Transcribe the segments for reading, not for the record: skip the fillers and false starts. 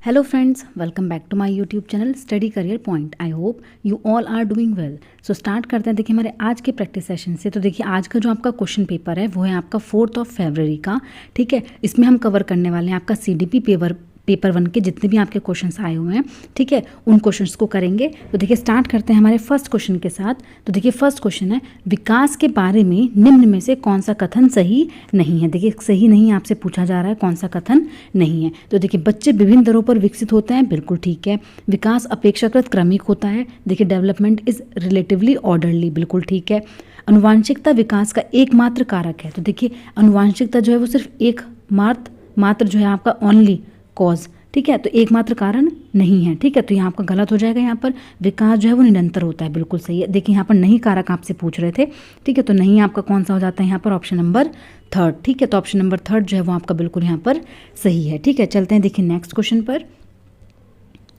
Hello friends, welcome back to my YouTube channel Study Career Point. I hope you all are doing well. So start करते हैं। देखिए हमारे आज के practice session से। तो देखिए आज का जो आपका क्वेश्चन पेपर है वो है आपका 4 फरवरी का। ठीक है, इसमें हम कवर करने वाले हैं आपका CDP पेपर 1 के जितने भी आपके क्वेश्चंस आए हुए हैं, ठीक है, उन क्वेश्चंस को करेंगे। तो देखिए स्टार्ट करते हैं हमारे फर्स्ट क्वेश्चन के साथ। तो देखिए फर्स्ट क्वेश्चन है, विकास के बारे में निम्न में से कौन सा कथन सही नहीं है। देखिए सही नहीं आपसे पूछा जा रहा है, कौन सा कथन नहीं है। तो देखिए बच्चे विभिन्न दरों पर विकसित होते हैं, बिल्कुल ठीक है। विकास अपेक्षाकृत क्रमिक होता है, देखिए डेवलपमेंट इज रिलेटिवली ऑर्डरली, बिल्कुल ठीक है। अनुवांशिकता विकास का एकमात्र कारक है। तो देखिए अनुवांशिकता जो है वो सिर्फ एक मात्र जो है आपका ओनली कॉज, ठीक है, तो एकमात्र कारण नहीं है, ठीक है। तो यहाँ आपका गलत हो जाएगा। यहाँ पर विकास जो है वो निरंतर होता है, बिल्कुल सही है। देखिए यहाँ पर नहीं कारक आपसे पूछ रहे थे, ठीक है, तो नहीं आपका कौन सा हो जाता है यहाँ पर ऑप्शन नंबर 3, ठीक है। तो ऑप्शन नंबर 3 जो है वो आपका बिल्कुल यहाँ पर सही है, ठीक है। चलते हैं देखिए नेक्स्ट क्वेश्चन पर।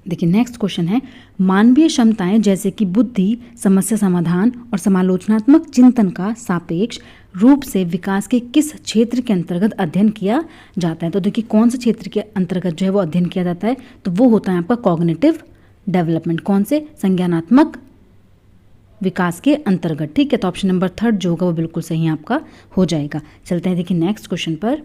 देखिए नेक्स्ट क्वेश्चन है, मानवीय क्षमताएं जैसे कि बुद्धि, समस्या समाधान और समालोचनात्मक चिंतन का सापेक्ष रूप से विकास के किस क्षेत्र के अंतर्गत अध्ययन किया जाता है। तो देखिए कौन से क्षेत्र के अंतर्गत जो है वो अध्ययन किया जाता है, तो वो होता है आपका कॉग्निटिव डेवलपमेंट। कौन से? संज्ञानात्मक विकास के अंतर्गत, ठीक है। तो ऑप्शन नंबर 3 जो होगा वो बिल्कुल सही आपका हो जाएगा। चलते हैं देखिए नेक्स्ट क्वेश्चन पर।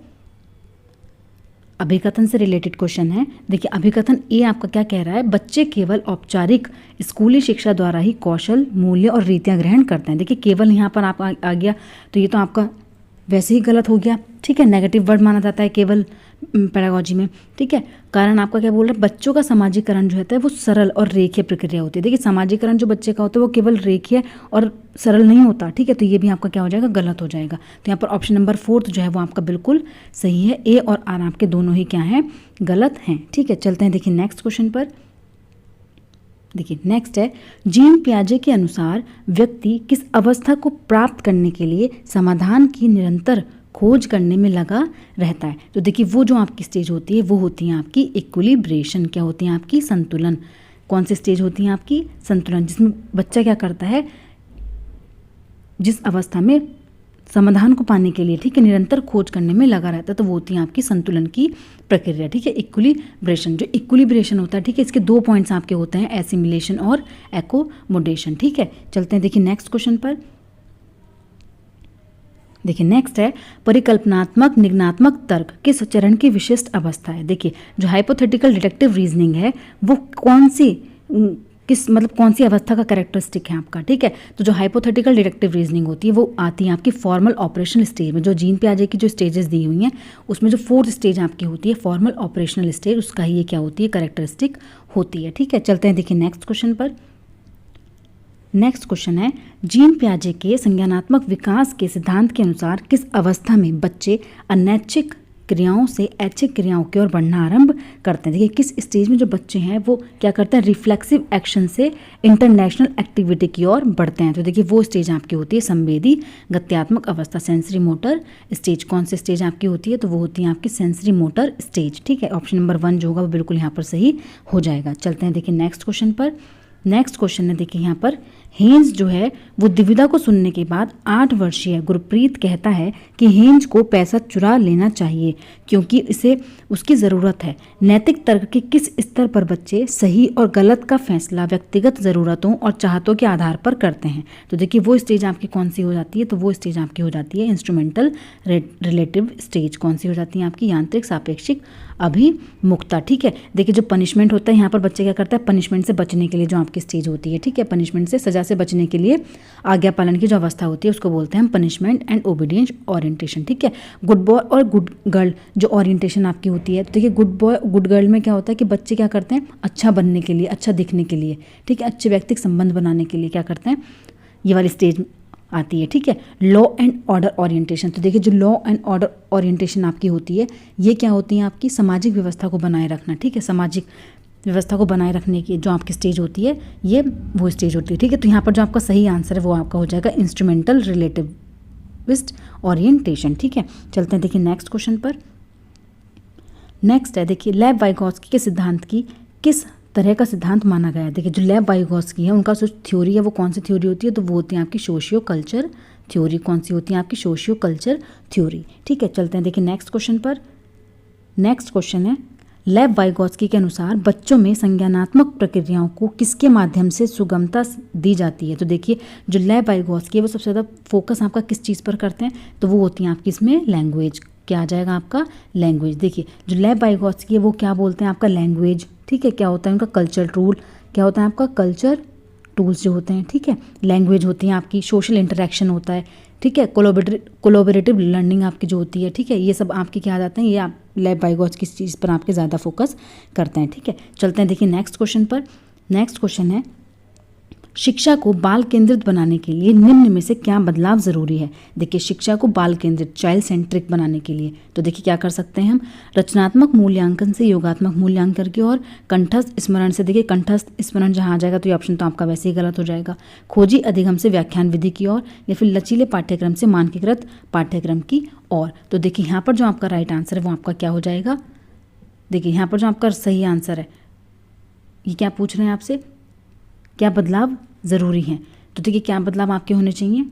अभिकथन से रिलेटेड क्वेश्चन है। देखिए अभिकथन ए आपका क्या कह रहा है, बच्चे केवल औपचारिक स्कूली शिक्षा द्वारा ही कौशल, मूल्य और रीतियां ग्रहण करते हैं। देखिए केवल यहाँ पर आप आ गया तो ये तो आपका वैसे ही गलत हो गया, ठीक है। नेगेटिव वर्ड माना जाता है केवल पेडागोजी में, ठीक है। कारण आपका क्या बोल रहा है, बच्चों का समाजीकरण जो होता है वो सरल और रेखीय प्रक्रिया होती है। देखिए समाजीकरण जो बच्चे का होता है वो केवल रेखीय और सरल नहीं होता, ठीक है। तो ये भी आपका क्या हो जाएगा, गलत हो जाएगा। तो यहाँ पर ऑप्शन नंबर 4 जो है वो आपका बिल्कुल सही है। ए और आर आपके दोनों ही क्या हैं, गलत हैं, ठीक है। चलते हैं देखिए नेक्स्ट क्वेश्चन पर। देखिए नेक्स्ट है, जीन पियाजे के अनुसार व्यक्ति किस अवस्था को प्राप्त करने के लिए समाधान की निरंतर खोज करने में लगा रहता है। तो देखिए वो जो आपकी स्टेज होती है वो होती है आपकी इक्विलिब्रेशन। क्या होती है आपकी? संतुलन। कौन सी स्टेज होती है आपकी? संतुलन, जिसमें बच्चा क्या करता है, जिस अवस्था में समाधान को पाने के लिए, ठीक है, निरंतर खोज करने में लगा रहता है, तो वो होती है आपकी संतुलन की प्रक्रिया, ठीक है। इक्विलिब्रेशन, जो इक्विलिब्रेशन होता है, ठीक है, इसके 2 पॉइंट्स आपके होते हैं, एसिमिलेशन और एकोमोडेशन, ठीक है। चलते हैं देखिए नेक्स्ट क्वेश्चन पर। देखिए नेक्स्ट है, परिकल्पनात्मक निगमनात्मक तर्क किस चरण की विशिष्ट अवस्था है। देखिए जो हाइपोथेटिकल डिडक्टिव रीजनिंग है वो कौन सी अवस्था का कैरेक्टरिस्टिक है आपका, ठीक है। तो जो हाइपोथेटिकल डिडक्टिव रीजनिंग होती है वो आती है आपकी फॉर्मल ऑपरेशनल स्टेज में। जो जीन पियाजे की जो स्टेजेस दी हुई हैं उसमें जो 4th स्टेज आपकी होती है फॉर्मल ऑपरेशनल स्टेज, उसका ही ये क्या होती है, कैरेक्टरिस्टिक होती है, ठीक है। चलते हैं देखिए नेक्स्ट क्वेश्चन पर। नेक्स्ट क्वेश्चन है, जीन पियाजे के संज्ञानात्मक विकास के सिद्धांत के अनुसार किस अवस्था में बच्चे अनैच्छिक क्रियाओं से ऐच्छिक क्रियाओं की ओर बढ़ना आरंभ करते हैं। देखिए किस स्टेज में जो बच्चे हैं वो क्या करते हैं, रिफ्लेक्सिव एक्शन से इंटरनेशनल एक्टिविटी की ओर बढ़ते हैं। तो देखिए वो स्टेज आपकी होती है संवेदी गत्यात्मक अवस्था, सेंसरी मोटर स्टेज। कौन सी स्टेज आपकी होती है, तो वो होती है आपकी सेंसरी मोटर स्टेज, ठीक है। ऑप्शन नंबर 1 जो होगा वो बिल्कुल यहाँ पर सही हो जाएगा। चलते हैं देखिए नेक्स्ट क्वेश्चन पर। नेक्स्ट क्वेश्चन है, देखिए यहाँ पर हेंज जो है वो द्विविधा को सुनने के बाद 8 वर्षीय गुरप्रीत कहता है कि हेंज को पैसा चुरा लेना चाहिए क्योंकि इसे उसकी ज़रूरत है। नैतिक तर्क के किस स्तर पर बच्चे सही और गलत का फैसला व्यक्तिगत ज़रूरतों और चाहतों के आधार पर करते हैं। तो देखिए वो स्टेज आपकी कौन सी हो जाती है, तो वो स्टेज आपकी हो जाती है इंस्ट्रूमेंटल रिलेटिव स्टेज। कौन सी हो जाती है आपकी? यांत्रिक सापेक्षिक अभिमुखता, ठीक है। देखिए जो पनिशमेंट होता है यहाँ पर बच्चे क्या करता है, पनिशमेंट से बचने के लिए जो आपकी स्टेज होती है, ठीक है, पनिशमेंट से, सजा से बचने के लिए आज्ञा पालन की जो अवस्था होती है उसको बोलते हैं हम पनिशमेंट एंड ओबीडियंस ओरिएंटेशन, ठीक है। गुड बॉय और गुड गर्ल जो ओरिएंटेशन आपकी होती है, तो देखिए गुड बॉय गुड गर्ल में क्या होता है कि बच्चे क्या करते हैं, अच्छा बनने के लिए, अच्छा दिखने के लिए, ठीक है, अच्छे व्यक्तिगत संबंध बनाने के लिए क्या करते हैं, ये वाली स्टेज आती है, ठीक है। लॉ एंड ऑर्डर ओरिएंटेशन, तो देखिए जो लॉ एंड ऑर्डर ओरिएंटेशन आपकी होती है ये क्या होती है आपकी सामाजिक व्यवस्था को बनाए रखना, ठीक है। सामाजिक व्यवस्था को बनाए रखने की जो आपकी स्टेज होती है ये वो स्टेज होती है, ठीक है। तो यहाँ पर जो आपका सही आंसर है वो आपका हो जाएगा इंस्ट्रूमेंटल रिलेटिविस्ट ओरिएंटेशन, ठीक है। चलते हैं देखिए नेक्स्ट क्वेश्चन पर। नेक्स्ट है, देखिए लेव वाइगोत्स्की के सिद्धांत की किस तरह का सिद्धांत माना गया है। देखिए जो लेव वाइगोत्स्की है उनका जो थ्योरी है वो कौन सी थ्योरी होती है, तो वो होती है आपकी सोशियो कल्चर थ्योरी। कौन सी होती है आपकी? सोशियो कल्चर थ्योरी, ठीक है। चलते हैं देखिए नेक्स्ट क्वेश्चन पर। नेक्स्ट क्वेश्चन है, लेव वाइगोत्स्की के अनुसार बच्चों में संज्ञानात्मक प्रक्रियाओं को किसके माध्यम से सुगमता दी जाती है। तो देखिए जो लेव वाइगोत्स्की है वो सबसे ज़्यादा फोकस आपका किस चीज़ पर करते हैं, तो वो होती हैं आपकी इसमें लैंग्वेज। क्या आ जाएगा आपका लैंग्वेज। देखिए जो लेव वाइगोत्स्की है वो क्या बोलते हैं आपका लैंग्वेज, ठीक है। क्या होता है उनका कल्चर टूल, क्या होता है आपका कल्चर टूल्स जो होते हैं, ठीक है। लैंग्वेज होती है आपकी, सोशल इंटरेक्शन होता है, ठीक है। कोलोबरेटिव लर्निंग आपकी जो होती है, ठीक है। ये सब आपके क्या आ जाते हैं, ये आप लेव वाइगोत्स्की किस चीज़ पर आपके ज़्यादा फोकस करते हैं, ठीक है। चलते हैं देखिए नेक्स्ट क्वेश्चन पर। नेक्स्ट क्वेश्चन है शिक्षा को बाल केंद्रित बनाने के लिए निम्न में से क्या बदलाव ज़रूरी है। देखिए शिक्षा को बाल केंद्रित चाइल्ड सेंट्रिक बनाने के लिए तो देखिए क्या कर सकते हैं हम, रचनात्मक मूल्यांकन से योगात्मक मूल्यांकन की ओर, कंठस्थ स्मरण से, देखिए कंठस्थ स्मरण जहाँ आ जाएगा तो ये ऑप्शन तो आपका वैसे ही गलत हो जाएगा, खोजी अधिगम से व्याख्यान विधि की ओर, या फिर लचीले पाठ्यक्रम से मानकीकृत पाठ्यक्रम की ओर। तो देखिए यहाँ पर जो आपका राइट आंसर है वो आपका क्या हो जाएगा। देखिए यहाँ पर जो आपका सही आंसर है, ये क्या पूछ रहे हैं आपसे, क्या बदलाव ज़रूरी हैं। तो देखिए क्या बदलाव आपके होने चाहिए।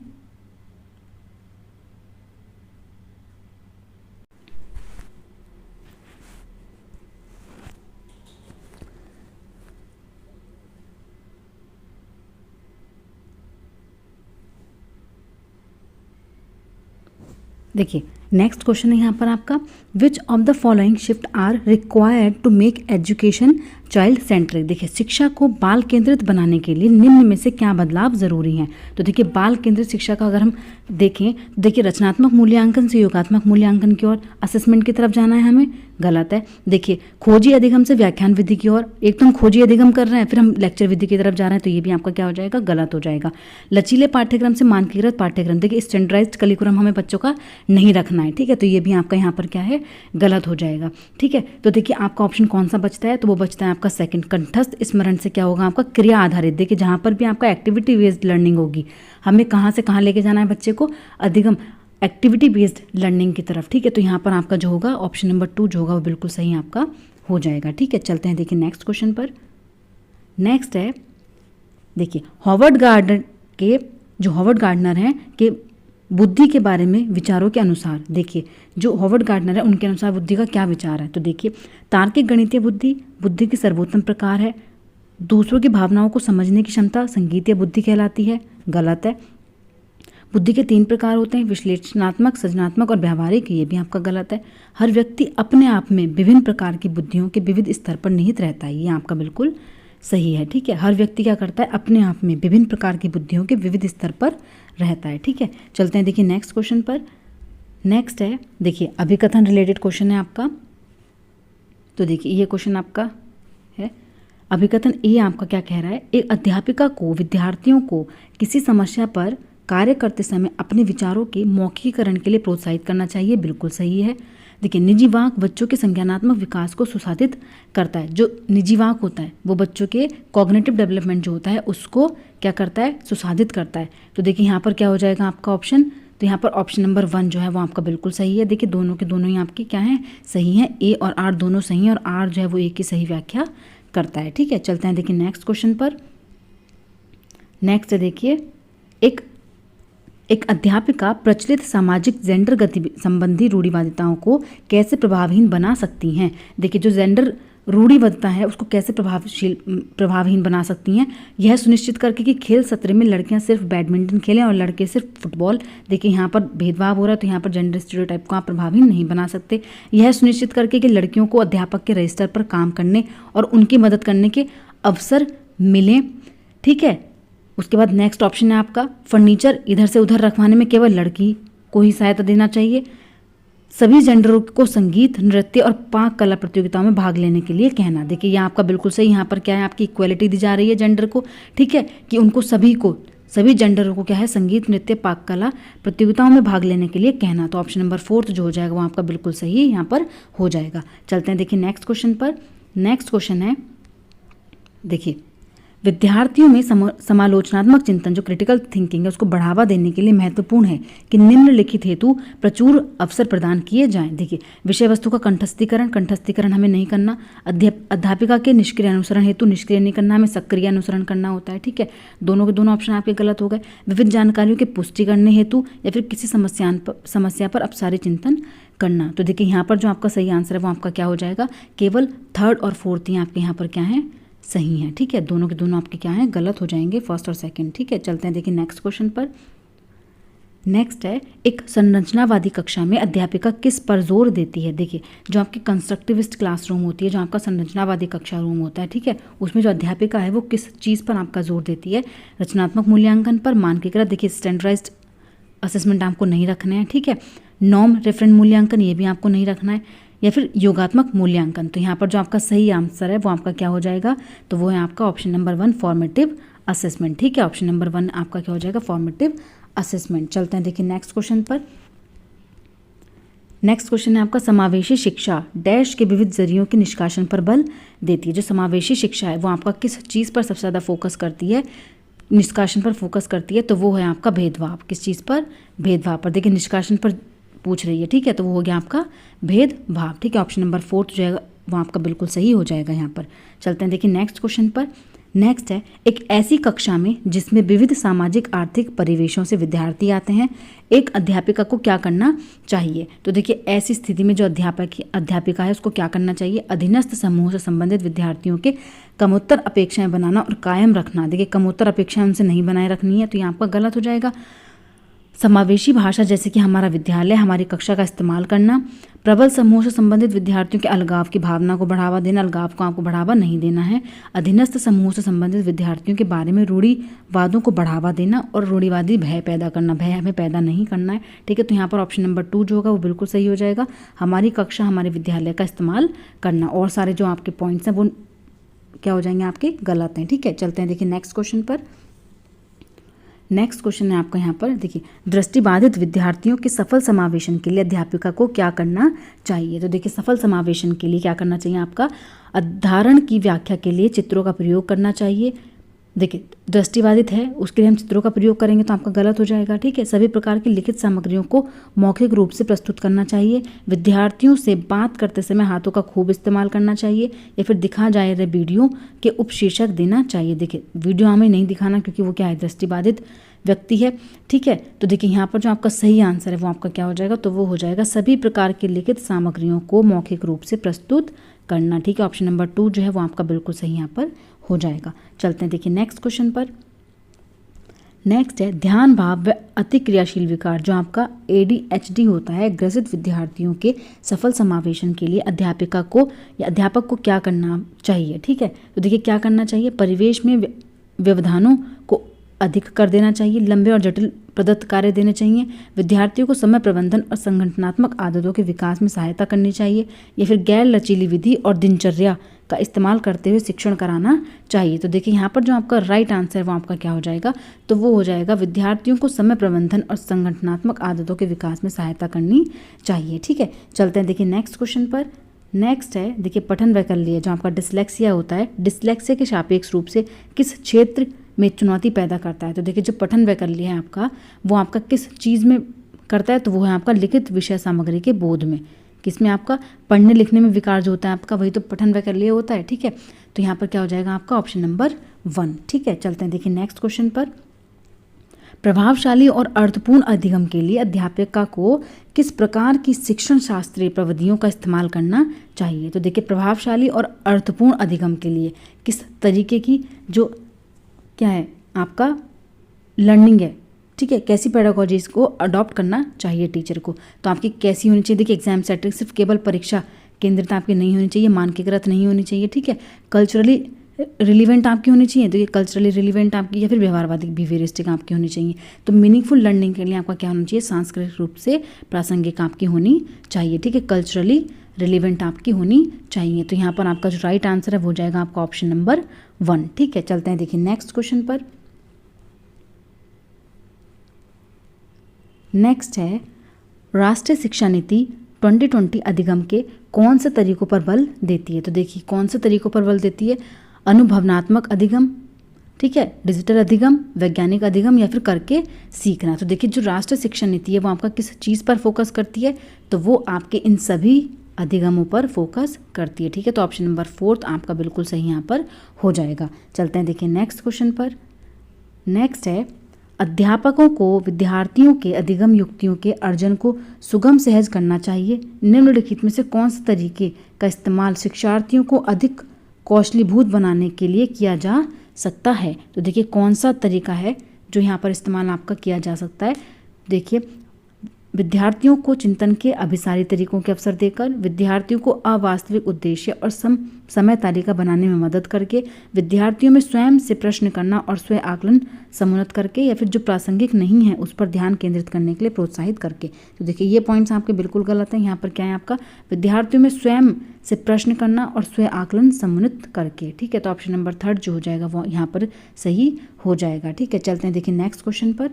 देखिए नेक्स्ट क्वेश्चन है यहाँ पर आपका, which of the following shift are required to make education child centric. देखिए शिक्षा को बाल केंद्रित बनाने के लिए निम्न में से क्या बदलाव जरूरी हैं। तो देखिए बाल केंद्रित शिक्षा का अगर हम देखें, देखिए रचनात्मक मूल्यांकन से योगात्मक मूल्यांकन की ओर, असेसमेंट की तरफ जाना है हमें, गलत है। देखिए खोजी अधिगम से व्याख्यान विधि की ओर, एक तो हम खोजी अधिगम कर रहे हैं फिर हम लेक्चर विधि की तरफ जा रहे हैं, तो ये भी आपका क्या हो जाएगा, गलत हो जाएगा। लचीले पाठ्यक्रम से मानकीकृत पाठ्यक्रम, देखिए स्टैंडर्डाइज्ड करिकुलम हमें बच्चों का नहीं रखना है, ठीक है। तो ये भी आपका यहाँ पर क्या है, गलत हो जाएगा, ठीक है। तो देखिए आपका ऑप्शन कौन सा बचता है, तो वो बचता है आपका सेकंड, कंठस्थ स्मरण से क्या होगा आपका क्रिया आधारित। देखिए जहाँ पर भी आपका एक्टिविटी बेस्ड लर्निंग होगी, हमें कहाँ से कहाँ लेके जाना है बच्चे को, अधिगम एक्टिविटी बेस्ड लर्निंग की तरफ, ठीक है। तो यहाँ पर आपका जो होगा ऑप्शन नंबर 2 जो होगा वो बिल्कुल सही आपका हो जाएगा, ठीक है। चलते हैं देखिए नेक्स्ट क्वेश्चन पर। नेक्स्ट है देखिए हॉवर्ड गार्डनर के, जो हॉवर्ड गार्डनर हैं के बुद्धि के बारे में विचारों के अनुसार, देखिए जो हॉवर्ड गार्डनर है उनके अनुसार बुद्धि का क्या विचार है। तो देखिए तार्किक गणितीय बुद्धि बुद्धि की सर्वोत्तम प्रकार है, दूसरों की भावनाओं को समझने की क्षमता संगीतीय बुद्धि कहलाती है, गलत है। बुद्धि के 3 प्रकार होते हैं, विश्लेषणात्मक, सृजनात्मक और व्यावहारिक, ये भी आपका गलत है। हर व्यक्ति अपने आप में विभिन्न प्रकार की बुद्धियों के विविध स्तर पर निहित रहता है, ये आपका बिल्कुल सही है, ठीक है। हर व्यक्ति क्या करता है, अपने आप में विभिन्न प्रकार की बुद्धियों के विविध स्तर पर रहता है, ठीक है। चलते हैं देखिए नेक्स्ट क्वेश्चन पर। नेक्स्ट है देखिए अभिकथन रिलेटेड क्वेश्चन है आपका। तो देखिए ये क्वेश्चन आपका है, अभिकथन ए आपका क्या कह रहा है, एक अध्यापिका को विद्यार्थियों को किसी समस्या पर कार्य करते समय अपने विचारों के मौखिकीकरण के लिए प्रोत्साहित करना चाहिए, बिल्कुल सही है। देखिए निजी वाक बच्चों के संज्ञानात्मक विकास को सुसाधित करता है, जो निजी वाक होता है वो बच्चों के कॉग्निटिव डेवलपमेंट जो होता है उसको क्या करता है, सुसाधित करता है। तो देखिए यहाँ पर क्या हो जाएगा आपका ऑप्शन, तो यहाँ पर ऑप्शन नंबर 1 जो है वो आपका बिल्कुल सही है। देखिए दोनों के दोनों ही आपके क्या हैं, सही हैं, ए और आर दोनों सही हैं और आर जो है वो ए की सही व्याख्या करता है, ठीक है। चलते हैं देखिए नेक्स्ट क्वेश्चन पर। नेक्स्ट है देखिए एक अध्यापिका प्रचलित सामाजिक जेंडर गतिविधि संबंधी रूढ़िवादिताओं को कैसे प्रभावहीन बना सकती हैं। देखिए जो जेंडर रूढ़िवादिता है उसको कैसे प्रभावहीन बना सकती हैं, यह सुनिश्चित करके कि खेल सत्र में लड़कियां सिर्फ बैडमिंटन खेलें और लड़के सिर्फ फुटबॉल। देखिए यहाँ पर भेदभाव हो रहा है तो यहाँ पर जेंडर स्टीरियोटाइप को आप प्रभावहीन नहीं बना सकते। यह सुनिश्चित करके कि लड़कियों को अध्यापक के रजिस्टर पर काम करने और उनकी मदद करने के अवसर मिलें, ठीक है। उसके बाद नेक्स्ट ऑप्शन है आपका फर्नीचर इधर से उधर रखवाने में केवल लड़की को ही सहायता देना चाहिए, सभी जेंडरों को संगीत, नृत्य और पाक कला प्रतियोगिताओं में भाग लेने के लिए कहना। देखिए ये आपका बिल्कुल सही, यहाँ पर क्या है आपकी इक्वलिटी दी जा रही है जेंडर को, ठीक है, कि उनको सभी जेंडरों को क्या है संगीत, नृत्य, पाक कला प्रतियोगिताओं में भाग लेने के लिए कहना। तो ऑप्शन नंबर 4 जो हो जाएगा वो आपका बिल्कुल सही यहाँ पर हो जाएगा। चलते हैं देखिए नेक्स्ट क्वेश्चन पर। नेक्स्ट क्वेश्चन है देखिए विद्यार्थियों में समालोचनात्मक चिंतन जो क्रिटिकल थिंकिंग है उसको बढ़ावा देने के लिए महत्वपूर्ण है कि निम्नलिखित हेतु प्रचुर अवसर प्रदान किए जाएं। देखिए विषय वस्तु का कंठस्थीकरण हमें नहीं करना, अध्यापिका के निष्क्रिय अनुसरण हेतु निष्क्रिय नहीं करना, हमें सक्रिय अनुसरण करना होता है, ठीक है। दोनों के दोनों ऑप्शन आपके गलत हो गए। विविध जानकारियों की पुष्टि करने हेतु या फिर किसी समस्या पर अपसारी चिंतन करना। तो देखिए यहाँ पर जो आपका सही आंसर है वो आपका क्या हो जाएगा, केवल थर्ड और फोर्थ ही आपके यहाँ पर क्या है, सही है। ठीक है, दोनों के दोनों आपके क्या हैं, गलत हो जाएंगे, फर्स्ट और सेकंड। ठीक है, चलते हैं देखिए नेक्स्ट क्वेश्चन पर। नेक्स्ट है, एक संरचनावादी कक्षा में अध्यापिका किस पर जोर देती है। देखिए जो आपकी कंस्ट्रक्टिविस्ट क्लासरूम होती है, जो आपका संरचनावादी कक्षा रूम होता है, ठीक है, उसमें जो अध्यापिका है वो किस चीज़ पर आपका जोर देती है, रचनात्मक मूल्यांकन पर, मानकीकृत, देखिए स्टैंडर्डाइज्ड असेसमेंट आपको नहीं रखने हैं, ठीक है, नॉर्म रेफरेंस मूल्यांकन ये भी आपको नहीं रखना है, या फिर योगात्मक मूल्यांकन। तो यहाँ पर जो आपका सही आंसर है वो आपका क्या हो जाएगा, तो वो है आपका ऑप्शन नंबर 1 फॉर्मेटिव असेसमेंट। ठीक है, ऑप्शन नंबर 1 आपका क्या हो जाएगा, फॉर्मेटिव असेसमेंट। चलते हैं देखिए नेक्स्ट क्वेश्चन पर। नेक्स्ट क्वेश्चन है आपका, समावेशी शिक्षा डैश के विविध जरियों के निष्कासन पर बल देती है। जो समावेशी शिक्षा है वो आपका किस चीज़ पर सबसे ज़्यादा फोकस करती है, निष्कासन पर फोकस करती है, तो वो है आपका भेदभाव। किस चीज़ पर, भेदभाव पर। देखिए निष्कासन पर पूछ रही है, ठीक है, तो वो हो गया आपका भेदभाव। ठीक है, ऑप्शन नंबर 4 जो जाएगा वो आपका बिल्कुल सही हो जाएगा यहाँ पर। चलते हैं देखिए नेक्स्ट क्वेश्चन पर। नेक्स्ट है, एक ऐसी कक्षा में जिसमें विविध सामाजिक आर्थिक परिवेशों से विद्यार्थी आते हैं, एक अध्यापिका को क्या करना चाहिए। तो देखिए ऐसी स्थिति में जो अध्यापिका है उसको क्या करना चाहिए, अधीनस्थ समूह से संबंधित विद्यार्थियों के कमोत्तर अपेक्षाएं बनाना और कायम रखना। देखिए कमोत्तर अपेक्षाएं उनसे नहीं बनाए रखनी है, तो यहाँ आपका गलत हो जाएगा। समावेशी भाषा जैसे कि हमारा विद्यालय, हमारी कक्षा का इस्तेमाल करना, प्रबल समूह से संबंधित विद्यार्थियों के अलगाव की भावना को बढ़ावा देना, अलगाव को आपको बढ़ावा नहीं देना है, अधीनस्थ समूह से संबंधित विद्यार्थियों के बारे में रूढ़िवादों को बढ़ावा देना और रूढ़िवादी भय पैदा करना। भय हमें पैदा नहीं करना है। ठीक है, तो यहाँ पर ऑप्शन नंबर 2 जो होगा वो बिल्कुल सही हो जाएगा, हमारी कक्षा हमारे विद्यालय का इस्तेमाल करना। और सारे जो आपके पॉइंट्स हैं वो क्या हो जाएंगे, आपके गलत हैं। ठीक है, चलते हैं देखिए नेक्स्ट क्वेश्चन पर। नेक्स्ट क्वेश्चन है आपका यहाँ पर, देखिए दृष्टिबाधित विद्यार्थियों के सफल समावेशन के लिए अध्यापिका को क्या करना चाहिए। तो देखिए सफल समावेशन के लिए क्या करना चाहिए, आपका अवधारण की व्याख्या के लिए चित्रों का प्रयोग करना चाहिए। देखिए दृष्टिबाधित है उसके लिए हम चित्रों का प्रयोग करेंगे तो आपका गलत हो जाएगा। ठीक है, सभी प्रकार की लिखित सामग्रियों को मौखिक रूप से प्रस्तुत करना चाहिए, विद्यार्थियों से बात करते समय हाथों का खूब इस्तेमाल करना चाहिए, या फिर दिखा जाए रहे वीडियो के उपशीर्षक देना चाहिए। देखिए वीडियो हमें नहीं दिखाना क्योंकि वो क्या है, दृष्टिबाधित व्यक्ति है। ठीक है, तो देखिए यहाँ पर जो आपका सही आंसर है वो आपका क्या हो जाएगा, तो वो हो जाएगा सभी प्रकार की लिखित सामग्रियों को मौखिक रूप से प्रस्तुत करना। ठीक है, ऑप्शन नंबर 2 जो है वो आपका बिल्कुल सही यहाँ पर हो जाएगा। चलते हैं देखिए नेक्स्ट क्वेश्चन पर। नेक्स्ट है, ध्यान भाव व अति क्रियाशील विकार जो आपका ADHD होता है, ग्रसित विद्यार्थियों के सफल समावेशन के लिए अध्यापिका को या अध्यापक को क्या करना चाहिए। ठीक है, तो देखिए क्या करना चाहिए, परिवेश में व्यवधानों को अधिक कर देना चाहिए, लंबे और जटिल प्रदत्त कार्य देने चाहिए, विद्यार्थियों को समय प्रबंधन और संगठनात्मक आदतों के विकास में सहायता करनी चाहिए, या फिर गैर लचीली विधि और दिनचर्या का इस्तेमाल करते हुए शिक्षण कराना चाहिए। तो देखिए यहाँ पर जो आपका राइट आंसर है वो आपका क्या हो जाएगा, तो वो हो जाएगा विद्यार्थियों को समय प्रबंधन और संगठनात्मक आदतों के विकास में सहायता करनी चाहिए। ठीक है, चलते हैं देखिए नेक्स्ट क्वेश्चन पर। नेक्स्ट है, देखिए पठन वैकल्य जो आपका डिसलेक्सिया होता है, डिसलेक्सिया के सापेक्ष रूप से किस क्षेत्र में चुनौती पैदा करता है। तो देखिए जो पठन वैकल्य है आपका वो आपका किस चीज़ में करता है, तो वो है आपका लिखित विषय सामग्री के बोध में। किसमें, आपका पढ़ने लिखने में विकार जो होता है आपका वही तो पठन वैकल्य होता है। ठीक है, तो यहाँ पर क्या हो जाएगा आपका ऑप्शन नंबर 1। ठीक है, चलते हैं देखिए नेक्स्ट क्वेश्चन पर। प्रभावशाली और अर्थपूर्ण अधिगम के लिए अध्यापिका को किस प्रकार की शिक्षण शास्त्रीय प्रविधियों का इस्तेमाल करना चाहिए। तो देखिए प्रभावशाली और अर्थपूर्ण अधिगम के लिए किस तरीके की जो क्या है आपका लर्निंग है, ठीक है, कैसी पेडागोजी को अडॉप्ट करना चाहिए टीचर को। तो आपकी कैसी होनी चाहिए, देखिए एग्जाम सेटिंग सिर्फ केवल परीक्षा केंद्रित आपकी नहीं होनी चाहिए, मानकीकृत नहीं होनी चाहिए। ठीक है, कल्चरली रिलीवेंट आपकी होनी चाहिए, तो ये कल्चरली रिलीवेंट आपकी, या फिर व्यवहारवादी बिहेवियरिस्टिक आपकी होनी चाहिए। तो मीनिंगफुल लर्निंग के लिए आपका क्या होना चाहिए, सांस्कृतिक रूप से प्रासंगिक आपकी होनी चाहिए। ठीक है, कल्चरली रिलीवेंट आपकी होनी चाहिए। तो यहाँ पर आपका जो राइट आंसर है वो जाएगा आपका ऑप्शन नंबर 1। ठीक है, चलते हैं देखिए नेक्स्ट क्वेश्चन पर। नेक्स्ट है, राष्ट्रीय शिक्षा नीति 2020 अधिगम के कौन से तरीकों पर बल देती है। तो देखिए कौन से तरीकों पर बल देती है, अनुभवनात्मक अधिगम, ठीक है, डिजिटल अधिगम, वैज्ञानिक अधिगम, या फिर करके सीखना। तो देखिए जो राष्ट्रीय शिक्षा नीति है वो आपका किस चीज़ पर फोकस करती है, तो वो आपके इन सभी अधिगमों पर फोकस करती है। ठीक है, तो ऑप्शन नंबर 4 आपका बिल्कुल सही यहाँ पर हो जाएगा। चलते हैं देखिए नेक्स्ट क्वेश्चन पर। नेक्स्ट है, अध्यापकों को विद्यार्थियों के अधिगम युक्तियों के अर्जन को सुगम सहज करना चाहिए। निम्नलिखित में से कौन से तरीके का इस्तेमाल शिक्षार्थियों को अधिक कौशलीभूत बनाने के लिए किया जा सकता है। तो देखिए कौन सा तरीका है जो यहाँ पर इस्तेमाल आपका किया जा सकता है। देखिए, विद्यार्थियों को चिंतन के अभिसारी तरीकों के अवसर देकर, विद्यार्थियों को अवास्तविक उद्देश्य और समय तालिका बनाने में मदद करके, विद्यार्थियों में स्वयं से प्रश्न करना और स्वयं आकलन समुन्नत करके, या फिर जो प्रासंगिक नहीं है उस पर ध्यान केंद्रित करने के लिए प्रोत्साहित करके। तो देखिए ये पॉइंट्स आपके बिल्कुल गलत हैं। यहाँ पर क्या है आपका, विद्यार्थियों में स्वयं से प्रश्न करना और स्वयं आकलन समुन्नत करके। ठीक है, तो ऑप्शन नंबर 3 जो हो जाएगा वो यहाँ पर सही हो जाएगा। ठीक है, चलते हैं देखिए नेक्स्ट क्वेश्चन पर।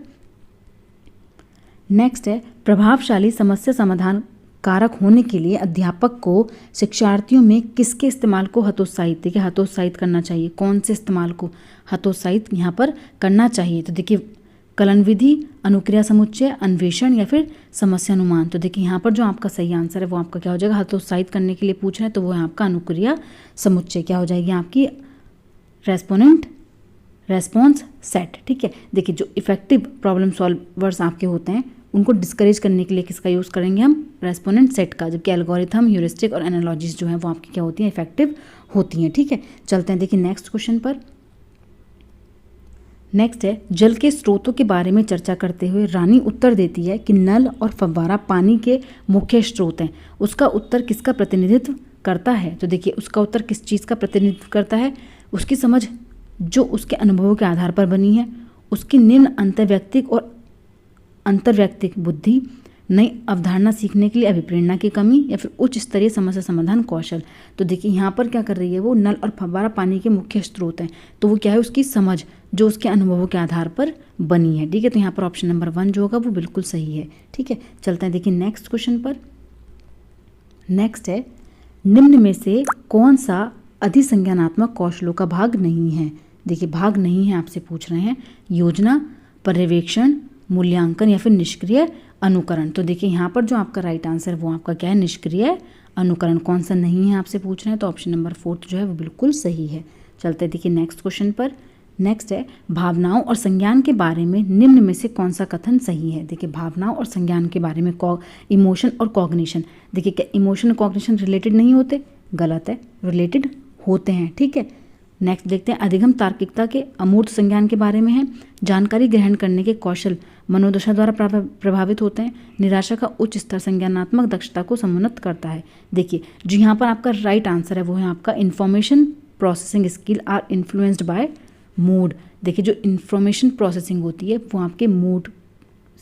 नेक्स्ट है, प्रभावशाली समस्या समाधान कारक होने के लिए अध्यापक को शिक्षार्थियों में किसके इस्तेमाल को हतोत्साहित, देखिए हतोत्साहित करना चाहिए। कौन से इस्तेमाल को हतोत्साहित यहाँ पर करना चाहिए। तो देखिए कलन विधि, अनुक्रिया समुच्चय, अन्वेषण या फिर समस्या अनुमान। तो देखिए यहाँ पर जो आपका सही आंसर है वो आपका क्या हो जाएगा, हतोत्साहित करने के लिए पूछ रहे हैं तो वो है आपका अनुक्रिया समुच्चय। क्या हो जाएगी आपकी, रेस्पोनेंट रेस्पॉन्स सेट। ठीक है, देखिए जो इफेक्टिव प्रॉब्लम सॉल्वर्स आपके होते हैं उनको डिस्करेज करने के लिए किसका यूज़ करेंगे हम, रेस्पोनेंट सेट का। जबकि एल्गोरिथम, ह्यूरिस्टिक और एनालॉजीज जो है वो आपकी क्या होती हैं, इफेक्टिव होती हैं। ठीक है, चलते हैं देखिए नेक्स्ट क्वेश्चन पर। नेक्स्ट है, जल के स्रोतों के बारे में चर्चा करते हुए रानी उत्तर देती है कि नल और फव्वारा पानी के मुख्य स्रोत हैं। उसका उत्तर किसका प्रतिनिधित्व करता है। तो देखिए उसका उत्तर किस चीज़ का प्रतिनिधित्व करता है, उसकी समझ जो उसके अनुभवों के आधार पर बनी है, उसकी निम्न अंतर्वैयक्तिक और अंतर्वैयक्तिक बुद्धि, नई अवधारणा सीखने के लिए अभिप्रेरणा की कमी, या फिर उच्च स्तरीय समस्या समाधान कौशल। तो देखिए यहाँ पर क्या कर रही है वो, नल और फव्वारा पानी के मुख्य स्रोत हैं। तो वो क्या है, उसकी समझ जो उसके अनुभवों के आधार पर बनी है। ठीक है, तो यहाँ पर ऑप्शन नंबर 1 जो होगा वो बिल्कुल सही है। ठीक है, चलते हैं देखिए नेक्स्ट क्वेश्चन पर। नेक्स्ट है, निम्न में से कौन सा अधिसंज्ञानात्मक कौशलों का भाग नहीं है। देखिए भाग नहीं है आपसे पूछ रहे हैं, योजना, पर्यवेक्षण, मूल्यांकन या फिर निष्क्रिय अनुकरण। तो देखिए यहाँ पर जो आपका राइट आंसर वो आपका क्या है, निष्क्रिय अनुकरण। कौन सा नहीं है आपसे पूछ रहे हैं, तो ऑप्शन नंबर 4 जो है वो बिल्कुल सही है। चलते देखिए नेक्स्ट क्वेश्चन पर। नेक्स्ट है, भावनाओं और संज्ञान के बारे में निम्न में से कौन सा कथन सही है। देखिए भावनाओं और संज्ञान के बारे में इमोशन और कॉग्निशन, देखिए क्या इमोशन और कॉग्निशन रिलेटेड नहीं होते, गलत है, रिलेटेड होते हैं। ठीक है, नेक्स्ट देखते हैं, अधिगम तार्किकता के अमूर्त संज्ञान के बारे में है। जानकारी ग्रहण करने के कौशल मनोदशा द्वारा प्रभावित होते हैं। निराशा का उच्च स्तर संज्ञानात्मक दक्षता को समुन्नत करता है। देखिए जो यहाँ पर आपका राइट आंसर है वो है आपका information processing skill are influenced by mood. देखिए जो इंफॉर्मेशन प्रोसेसिंग होती है वो आपके मूड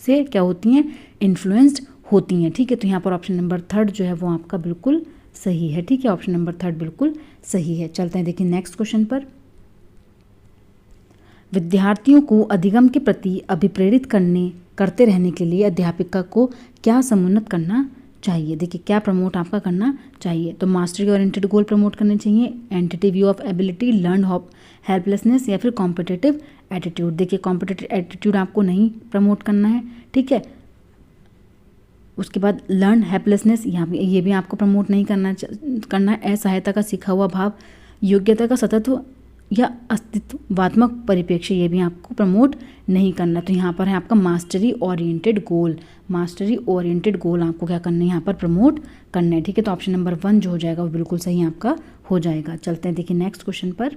से क्या होती हैं, इन्फ्लुएंस्ड होती हैं। ठीक है, तो यहाँ पर ऑप्शन नंबर 3 जो है वो आपका बिल्कुल सही है। ठीक है, ऑप्शन नंबर 3 बिल्कुल सही है। चलते हैं देखिए नेक्स्ट क्वेश्चन पर। विद्यार्थियों को अधिगम के प्रति अभिप्रेरित करते रहने के लिए अध्यापिका को क्या समुन्नत करना चाहिए। देखिए क्या प्रमोट आपका करना चाहिए, तो मास्टरी ओरिएंटेड गोल प्रमोट करने चाहिए, entity view of ability, learn helplessness या फिर कॉम्पिटिटिव एटीट्यूड। देखिए कॉम्पिटिटिव एटीट्यूड आपको नहीं प्रमोट करना है। ठीक है, उसके बाद लर्न हेल्पलेसनेस ये भी आपको प्रमोट नहीं करना है। असहायता का सीखा हुआ भाव, योग्यता का सतत्व या अस्तित्वात्मक परिप्रेक्ष्य, ये भी आपको प्रमोट नहीं करना। तो यहाँ पर है आपका मास्टरी ओरिएंटेड गोल। मास्टरी ओरिएंटेड गोल आपको क्या करना है, यहाँ पर प्रमोट करना है। ठीक है, तो ऑप्शन नंबर 1 जो हो जाएगा वो बिल्कुल सही आपका हो जाएगा। चलते हैं देखिए नेक्स्ट क्वेश्चन पर।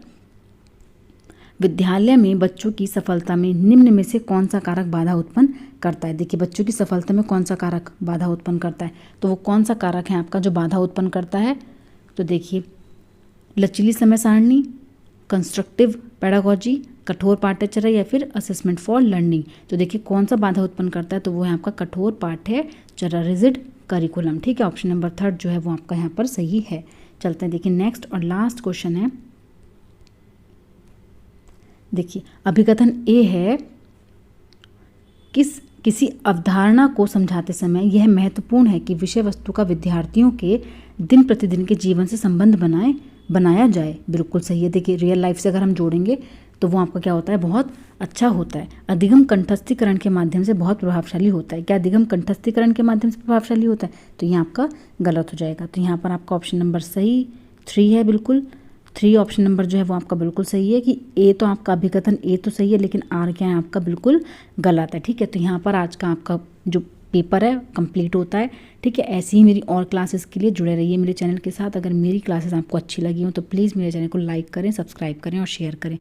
विद्यालय में बच्चों की सफलता में निम्न में से कौन सा कारक बाधा उत्पन्न करता है। देखिए बच्चों की सफलता में कौन सा कारक बाधा उत्पन्न करता है, तो वो कौन सा कारक है आपका जो बाधा उत्पन्न करता है। तो देखिए लचीली समय सारणी, कंस्ट्रक्टिव पेडागोजी, कठोर पाठ्यचर्या या फिर असेसमेंट फॉर लर्निंग। तो देखिए कौन सा बाधा उत्पन्न करता है, तो वो है आपका कठोर पाठ्यचर्या, रिजिड करिकुलम। ठीक है, ऑप्शन नंबर 3 जो है वो आपका यहाँ पर सही है। चलते हैं देखिए नेक्स्ट और लास्ट क्वेश्चन है। देखिए अभिकथन ए है, किसी अवधारणा को समझाते समय यह महत्वपूर्ण है कि विषय वस्तु का विद्यार्थियों के दिन प्रतिदिन के जीवन से संबंध बनाया जाए। बिल्कुल सही है। देखिए रियल लाइफ से अगर हम जोड़ेंगे तो वो आपका क्या होता है, बहुत अच्छा होता है। अधिगम कंठस्थीकरण के माध्यम से बहुत प्रभावशाली होता है। क्या अधिगम कंठस्थीकरण के माध्यम से प्रभावशाली होता है, तो ये आपका गलत हो जाएगा। तो यहाँ पर आपका ऑप्शन नंबर सही 3 है बिल्कुल। 3 ऑप्शन नंबर जो है वो आपका बिल्कुल सही है कि ए तो आपका अभिकथन ए तो सही है, लेकिन आर क्या है आपका बिल्कुल गलत है। ठीक है, तो यहाँ पर आज का आपका जो पेपर है कंप्लीट होता है। ठीक है, ऐसी ही मेरी और क्लासेस के लिए जुड़े रहिए मेरे चैनल के साथ। अगर मेरी क्लासेस आपको अच्छी लगी हो तो प्लीज़ मेरे चैनल को लाइक करें, सब्सक्राइब करें और शेयर करें।